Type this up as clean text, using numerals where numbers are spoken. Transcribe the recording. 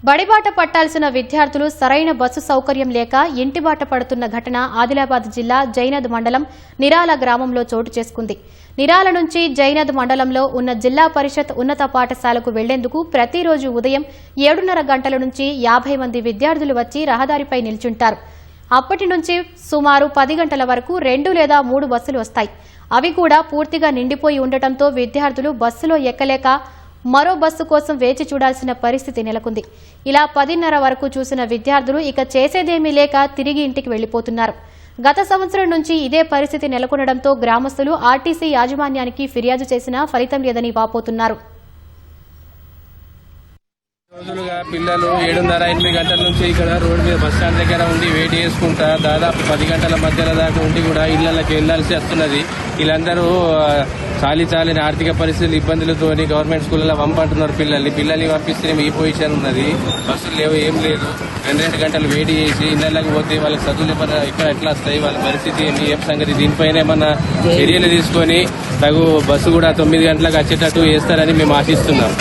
బడిబాట పట్టాల్సిన విద్యార్థులు సరైన బస్సు సౌకర్యం లేక ఇంటిబాట పడుతున్న ఘటన ఆదిలాబాద్ జిల్లా జైనద్ మండలం నిరాల గ్రామంలో చోటు చేసుకుంది. నిరాల నుంచి జైనద్ మండలంలో ఉన్న జిల్లా పరిషత్ ఉన్నత పాఠశాలకు వెళ్లేందుకు ప్రతిరోజు ఉదయం 7:30 గంటల నుంచి 50 మంది విద్యార్థులు వచ్చి రహదారిపై నిల్చుంటారు. అప్పటి నుంచి సుమారు 10 గంటల వరకు 2 లేదా 3 బస్సులు వస్తాయి. అవి కూడా పూర్తిగా నిండిపోయి ఉండటంతో విద్యార్థులు బస్సులో ఎక్కలేక మరో బస్సు కోసం వేచి చూడాల్సిన పరిస్థితి నెలకొంది. ఇలా 10:30 వరకు చూసిన విద్యార్థులు ఇక చేసేదేమీ లేక తిరిగి ఇంటికి వెళ్లిపోతున్నారు. గత సంవత్సరం నుంచి ఇదే పరిస్థితి నెలకొనడంతో గ్రామస్తులు ఆర్టీసీ యాజమాన్యానికి ఫిర్యాదు చేసినా ఫలితం లేదని వాపోతున్నారు. రోజులుగా పిల్లలు 7:30-8 గంటల నుంచి ఇక్కడ రోడ్డు మీద బస్ స్టాండ్ దగ్గర ఉండి వెయిట్ చేసుకుంటా దాదాపు 10 గంటల మధ్యలో దాకా ఉండి కూడా ఇళ్లకి వెళ్లాల్సి వస్తున్నది. వీళ్ళందరూ చాలిన ఆర్థిక పరిస్థితులు ఇబ్బందులతో గవర్నమెంట్ స్కూళ్ళలో పంపంటున్నారు. పిల్లల్ని పంపిస్తే ఈ పొజిషన్ ఉన్నది. బస్సులు లేవు, ఏం లేదు. 2 గంటలు వెయిట్ చేసి ఇళ్లకి పోతే వాళ్ళకి చదువులు ఇక్కడ ఎట్లా వస్తాయి, వాళ్ళ పరిస్థితి ఏంటి, ఏం సంగతి, దీనిపైన ఏమన్నా చర్యలు తీసుకొని తగు బస్సు కూడా 9 గంటలకు వచ్చేటట్టు చేస్తారని మేము ఆశిస్తున్నాం.